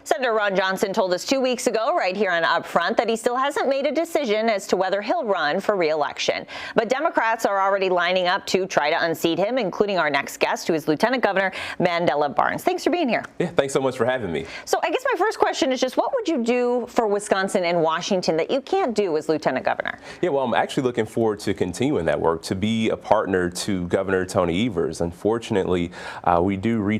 Senator Ron Johnson told us 2 weeks ago, right here on Upfront, that he still hasn't made a decision as to whether he'll run for re-election. But Democrats are already lining up to try to unseat him, including our next guest, who is Lieutenant Governor Mandela Barnes. Thanks for being here. Yeah, thanks so much for having me. So I guess my first question is just, what would you do for Wisconsin and Washington that you can't do as Lieutenant Governor? Yeah, well, I'm actually looking forward to continuing that work, to be a partner to Governor Tony Evers. Unfortunately, we do run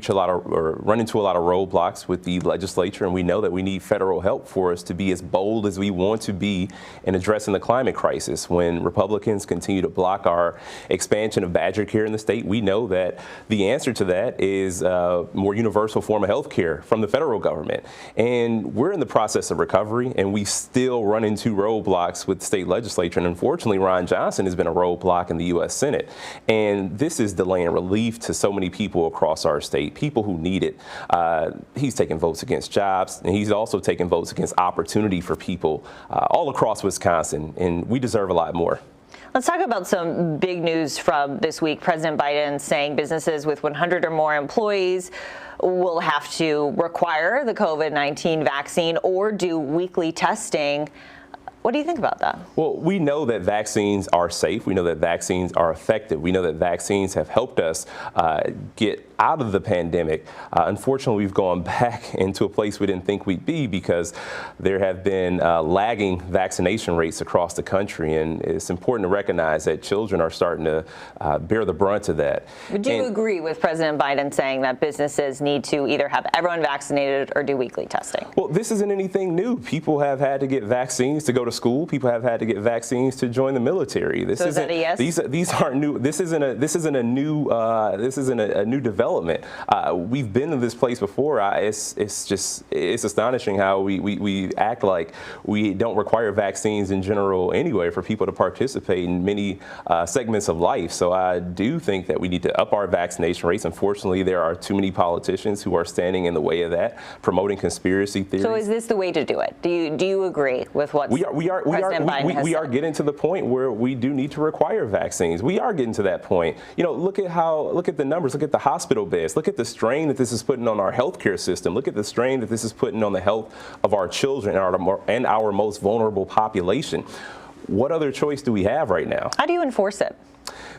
into a lot of roadblocks with the legislature, and we know that we need federal help for us to be as bold as we want to be in addressing the climate crisis. When Republicans continue to block our expansion of Badger Care in the state, we know that the answer to that is a more universal form of health care from the federal government. And we're in the process of recovery, and we still run into roadblocks with the state legislature. And unfortunately, Ron Johnson has been a roadblock in the U.S. Senate. And this is delaying relief to so many people across our state, people who need it. He's taking votes against jobs, and he's also taking votes against opportunity for people all across Wisconsin, and we deserve a lot more. Let's talk about some big news from this week. President Biden saying businesses with 100 or more employees will have to require the COVID-19 vaccine or do weekly testing. What do you think about that? Well, we know that vaccines are safe. We know that vaccines are effective. We know that vaccines have helped us get out of the pandemic. Unfortunately, we've gone back into a place we didn't think we'd be because there have been lagging vaccination rates across the country. And it's important to recognize that children are starting to bear the brunt of that. Do you agree with President Biden saying that businesses need to either have everyone vaccinated or do weekly testing? Well, this isn't anything new. People have had to get vaccines to go to school. People have had to get vaccines to join the military. So is that a yes? These aren't new. This isn't a new development. We've been to this place before. It's astonishing how we act like we don't require vaccines in general anyway for people to participate in many segments of life. So I do think that we need to up our vaccination rates. Unfortunately, there are too many politicians who are standing in the way of that, promoting conspiracy theories. So is this the way to do it? Do you agree with what President Biden has said? We are getting to the point where we do need to require vaccines. We are getting to that point. You know, look at the numbers. Look at the hospital beds. Look at the strain that this is putting on our healthcare system. Look at the strain that this is putting on the health of our children and our most vulnerable population. What other choice do we have right now? How do you enforce it?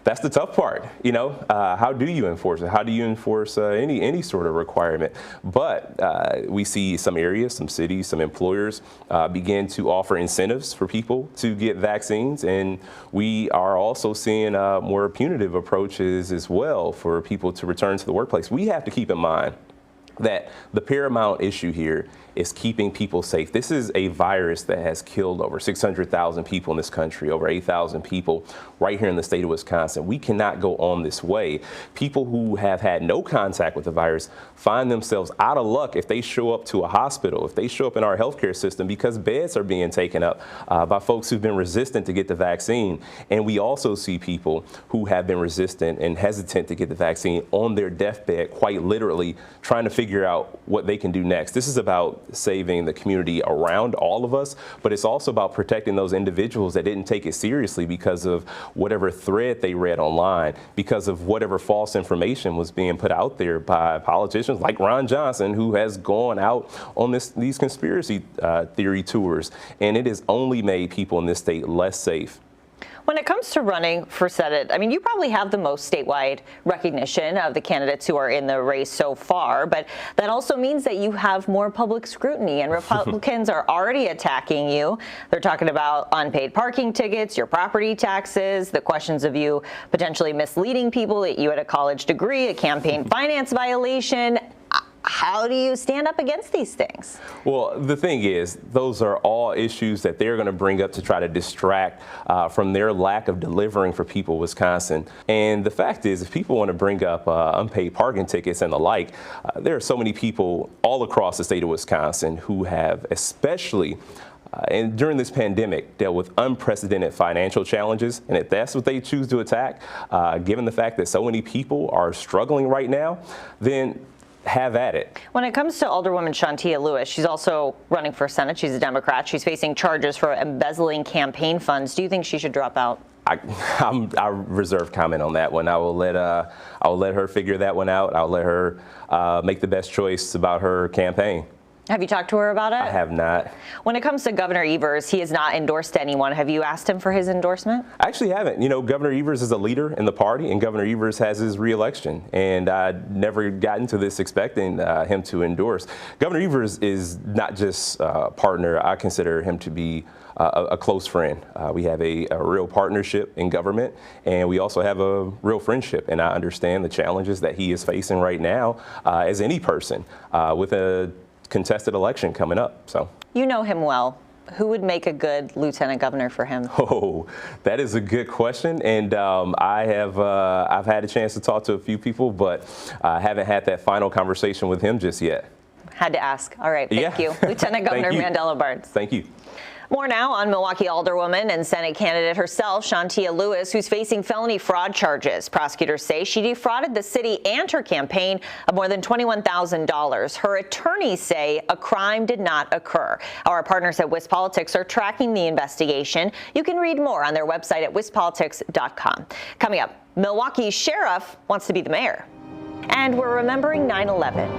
That's the tough part, you know. How do you enforce it? How do you enforce any sort of requirement? But we see some areas, some cities, some employers begin to offer incentives for people to get vaccines, and we are also seeing more punitive approaches as well for people to return to the workplace. We have to keep in mind that the paramount issue here is keeping people safe. This is a virus that has killed over 600,000 people in this country, over 8,000 people right here in the state of Wisconsin. We cannot go on this way. People who have had no contact with the virus find themselves out of luck if they show up to a hospital, if they show up in our healthcare system, because beds are being taken up by folks who've been resistant to get the vaccine. And we also see people who have been resistant and hesitant to get the vaccine on their deathbed, quite literally trying to figure out what they can do next. This is about saving the community around all of us, but it's also about protecting those individuals that didn't take it seriously because of whatever thread they read online, because of whatever false information was being put out there by politicians like Ron Johnson, who has gone out on these conspiracy theory tours, and it has only made people in this state less safe. When it comes to running for Senate, I mean, you probably have the most statewide recognition of the candidates who are in the race so far, but that also means that you have more public scrutiny, and Republicans are already attacking you. They're talking about unpaid parking tickets, your property taxes, the questions of you potentially misleading people, that you had a college degree, a campaign finance violation. How do you stand up against these things? Well, the thing is, those are all issues that they're going to bring up to try to distract from their lack of delivering for people in Wisconsin. And the fact is, if people want to bring up unpaid parking tickets and the like, there are so many people all across the state of Wisconsin who have, especially and during this pandemic, dealt with unprecedented financial challenges. And if that's what they choose to attack, given the fact that so many people are struggling right now, then have at it. When it comes to Alderwoman Shantia Lewis, she's also running for Senate. She's a Democrat. She's facing charges for embezzling campaign funds. Do you think she should drop out? I reserve comment on that one. I will let her figure that one out. I'll let her make the best choice about her campaign. Have you talked to her about it? I have not. When it comes to Governor Evers, he has not endorsed anyone. Have you asked him for his endorsement? I actually haven't. You know, Governor Evers is a leader in the party, and Governor Evers has his reelection. And I never got into this expecting him to endorse. Governor Evers is not just a partner. I consider him to be a close friend. We have a real partnership in government, and we also have a real friendship. And I understand the challenges that he is facing right now, as any person, with a contested election coming up. So you know him well. Who would make a good lieutenant governor for him? Oh, that is a good question, and I've had a chance to talk to a few people, but I haven't had that final conversation with him just yet. Had to ask. All right, thank you, Lieutenant Governor Mandela Barnes. Thank you. More now on Milwaukee Alderwoman and Senate candidate herself, Shantia Lewis, who's facing felony fraud charges. Prosecutors say she defrauded the city and her campaign of more than $21,000. Her attorneys say a crime did not occur. Our partners at WisPolitics are tracking the investigation. You can read more on their website at wispolitics.com. Coming up, Milwaukee's sheriff wants to be the mayor. And we're remembering 9/11.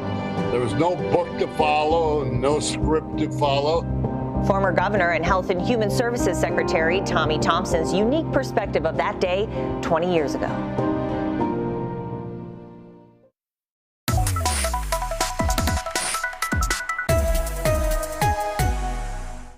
There was no book to follow, no script to follow. Former Governor and Health and Human Services Secretary Tommy Thompson's unique perspective of that day 20 years ago.